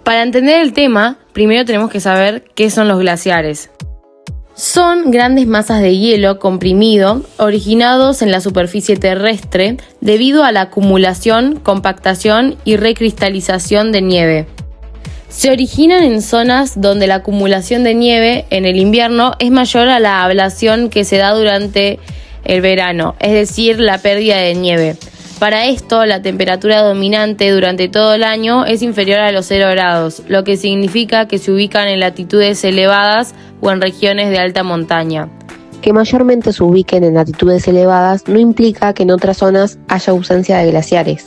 Para entender el tema, primero tenemos que saber qué son los glaciares. Son grandes masas de hielo comprimido originados en la superficie terrestre debido a la acumulación, compactación y recristalización de nieve. Se originan en zonas donde la acumulación de nieve en el invierno es mayor a la ablación que se da durante el verano, es decir, la pérdida de nieve. Para esto, la temperatura dominante durante todo el año es inferior a los 0 grados, lo que significa que se ubican en latitudes elevadas o en regiones de alta montaña. Que mayormente se ubiquen en latitudes elevadas no implica que en otras zonas haya ausencia de glaciares.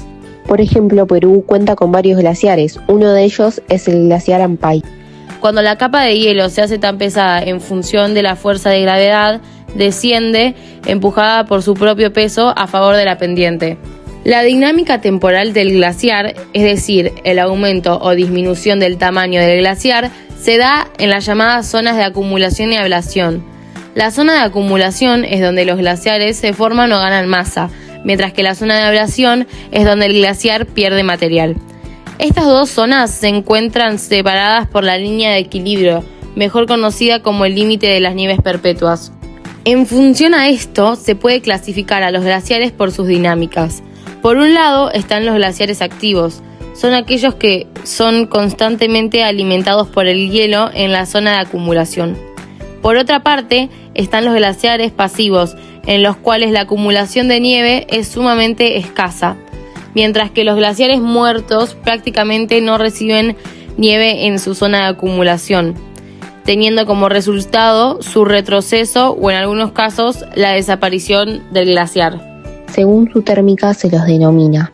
Por ejemplo, Perú cuenta con varios glaciares, uno de ellos es el glaciar Ampay. Cuando la capa de hielo se hace tan pesada en función de la fuerza de gravedad, desciende empujada por su propio peso a favor de la pendiente. La dinámica temporal del glaciar, es decir, el aumento o disminución del tamaño del glaciar, se da en las llamadas zonas de acumulación y ablación. La zona de acumulación es donde los glaciares se forman o ganan masa, mientras que la zona de ablación es donde el glaciar pierde material. Estas dos zonas se encuentran separadas por la línea de equilibrio, mejor conocida como el límite de las nieves perpetuas. En función a esto, se puede clasificar a los glaciares por sus dinámicas. Por un lado están los glaciares activos, son aquellos que son constantemente alimentados por el hielo en la zona de acumulación. Por otra parte, están los glaciares pasivos, en los cuales la acumulación de nieve es sumamente escasa, mientras que los glaciares muertos prácticamente no reciben nieve en su zona de acumulación, teniendo como resultado su retroceso o en algunos casos la desaparición del glaciar. Según su térmica se los denomina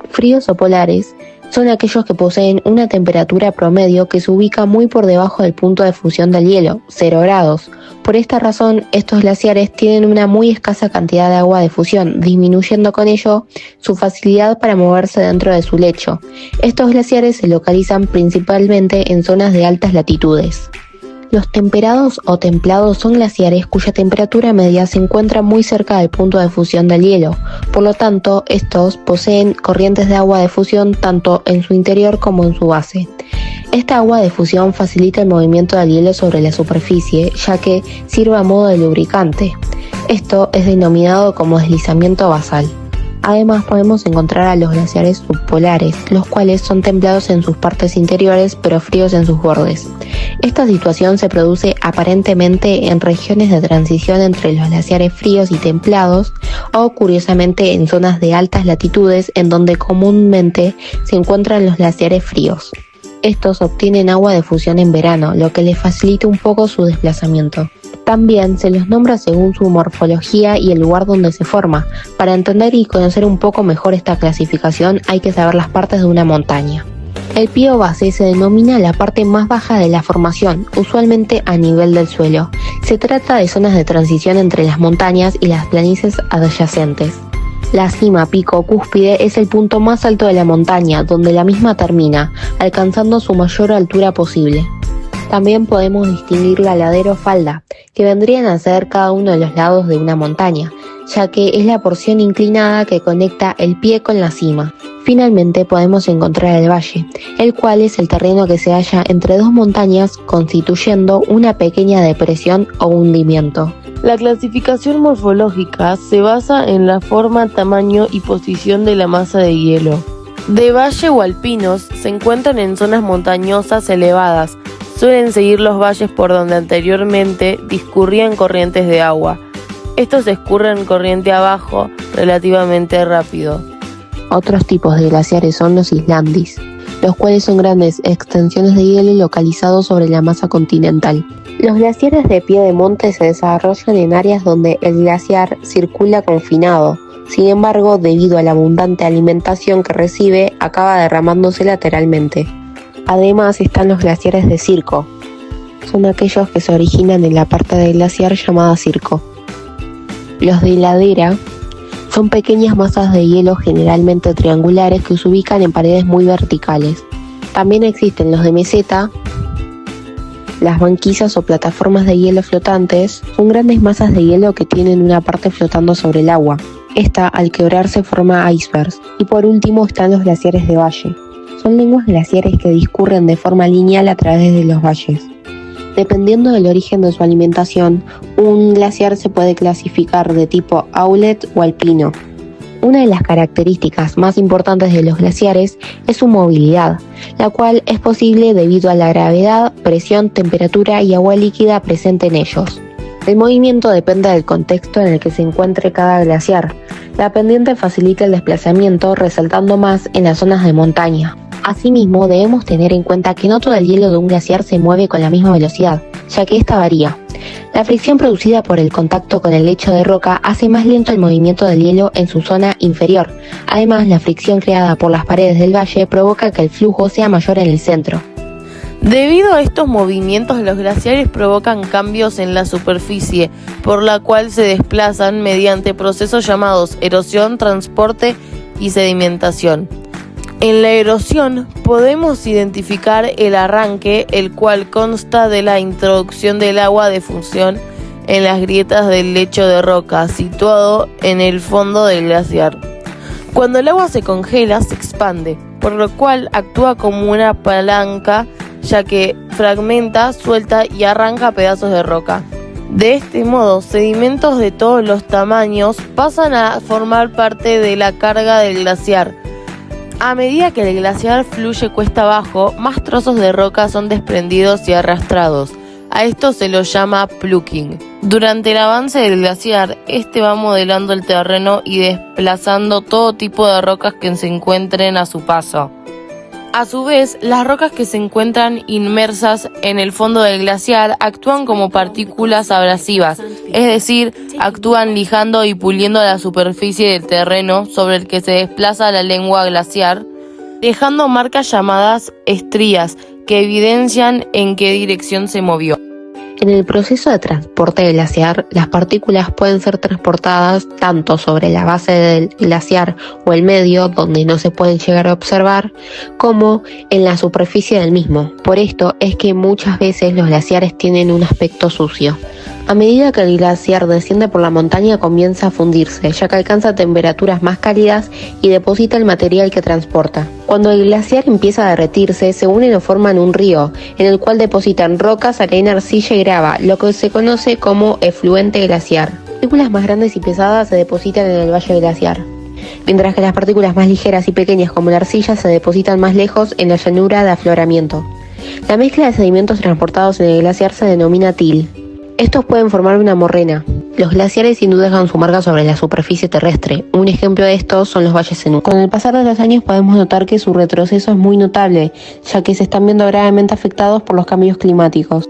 fríos o polares. Son aquellos que poseen una temperatura promedio que se ubica muy por debajo del punto de fusión del hielo, 0 grados. Por esta razón, estos glaciares tienen una muy escasa cantidad de agua de fusión, disminuyendo con ello su facilidad para moverse dentro de su lecho. Estos glaciares se localizan principalmente en zonas de altas latitudes. Los temperados o templados son glaciares cuya temperatura media se encuentra muy cerca del punto de fusión del hielo. Por lo tanto, estos poseen corrientes de agua de fusión tanto en su interior como en su base. Esta agua de fusión facilita el movimiento del hielo sobre la superficie, ya que sirve a modo de lubricante. Esto es denominado como deslizamiento basal. Además podemos encontrar a los glaciares subpolares, los cuales son templados en sus partes interiores pero fríos en sus bordes. Esta situación se produce aparentemente en regiones de transición entre los glaciares fríos y templados o curiosamente en zonas de altas latitudes en donde comúnmente se encuentran los glaciares fríos. Estos obtienen agua de fusión en verano, lo que les facilita un poco su desplazamiento. También se los nombra según su morfología y el lugar donde se forma. Para entender y conocer un poco mejor esta clasificación hay que saber las partes de una montaña. El pie o base se denomina la parte más baja de la formación, usualmente a nivel del suelo. Se trata de zonas de transición entre las montañas y las planicies adyacentes. La cima, pico o cúspide es el punto más alto de la montaña, donde la misma termina, alcanzando su mayor altura posible. También podemos distinguir la ladera o falda, que vendrían a ser cada uno de los lados de una montaña, ya que es la porción inclinada que conecta el pie con la cima. Finalmente podemos encontrar el valle, el cual es el terreno que se halla entre dos montañas constituyendo una pequeña depresión o hundimiento. La clasificación morfológica se basa en la forma, tamaño y posición de la masa de hielo. De valle o alpinos se encuentran en zonas montañosas elevadas. Suelen seguir los valles por donde anteriormente discurrían corrientes de agua. Estos escurren corriente abajo relativamente rápido. Otros tipos de glaciares son los islandis, los cuales son grandes extensiones de hielo localizados sobre la masa continental. Los glaciares de pie de monte se desarrollan en áreas donde el glaciar circula confinado. Sin embargo, debido a la abundante alimentación que recibe, acaba derramándose lateralmente. Además están los glaciares de circo. Son aquellos que se originan en la parte del glaciar llamada circo. Los de ladera son pequeñas masas de hielo generalmente triangulares que se ubican en paredes muy verticales. También existen los de meseta. Las banquisas o plataformas de hielo flotantes son grandes masas de hielo que tienen una parte flotando sobre el agua. Esta, al quebrarse, forma icebergs. Y por último están los glaciares de valle. Son lenguas glaciares que discurren de forma lineal a través de los valles. Dependiendo del origen de su alimentación, un glaciar se puede clasificar de tipo outlet o alpino. Una de las características más importantes de los glaciares es su movilidad, la cual es posible debido a la gravedad, presión, temperatura y agua líquida presente en ellos. El movimiento depende del contexto en el que se encuentre cada glaciar. La pendiente facilita el desplazamiento, resaltando más en las zonas de montaña. Asimismo, debemos tener en cuenta que no todo el hielo de un glaciar se mueve con la misma velocidad, ya que esta varía. La fricción producida por el contacto con el lecho de roca hace más lento el movimiento del hielo en su zona inferior. Además, la fricción creada por las paredes del valle provoca que el flujo sea mayor en el centro. Debido a estos movimientos, los glaciares provocan cambios en la superficie, por la cual se desplazan mediante procesos llamados erosión, transporte y sedimentación. En la erosión podemos identificar el arranque, el cual consta de la introducción del agua de fusión en las grietas del lecho de roca, situado en el fondo del glaciar. Cuando el agua se congela, se expande, por lo cual actúa como una palanca, ya que fragmenta, suelta y arranca pedazos de roca. De este modo, sedimentos de todos los tamaños pasan a formar parte de la carga del glaciar. A medida que el glaciar fluye cuesta abajo, más trozos de roca son desprendidos y arrastrados. A esto se lo llama plucking. Durante el avance del glaciar, este va modelando el terreno y desplazando todo tipo de rocas que se encuentren a su paso. A su vez, las rocas que se encuentran inmersas en el fondo del glaciar actúan como partículas abrasivas, es decir, actúan lijando y puliendo la superficie del terreno sobre el que se desplaza la lengua glaciar, dejando marcas llamadas estrías que evidencian en qué dirección se movió. En el proceso de transporte del glaciar, las partículas pueden ser transportadas tanto sobre la base del glaciar o el medio, donde no se pueden llegar a observar, como en la superficie del mismo. Por esto es que muchas veces los glaciares tienen un aspecto sucio. A medida que el glaciar desciende por la montaña comienza a fundirse, ya que alcanza temperaturas más cálidas y deposita el material que transporta. Cuando el glaciar empieza a derretirse, se unen o forman un río, en el cual depositan rocas, arena, arcilla y grava, lo que se conoce como efluente glaciar. Partículas más grandes y pesadas se depositan en el valle glaciar, mientras que las partículas más ligeras y pequeñas como la arcilla se depositan más lejos en la llanura de afloramiento. La mezcla de sedimentos transportados en el glaciar se denomina till. Estos pueden formar una morrena. Los glaciares sin duda dejan su marca sobre la superficie terrestre. Un ejemplo de estos son los valles Zenú. Con el pasar de los años podemos notar que su retroceso es muy notable, ya que se están viendo gravemente afectados por los cambios climáticos.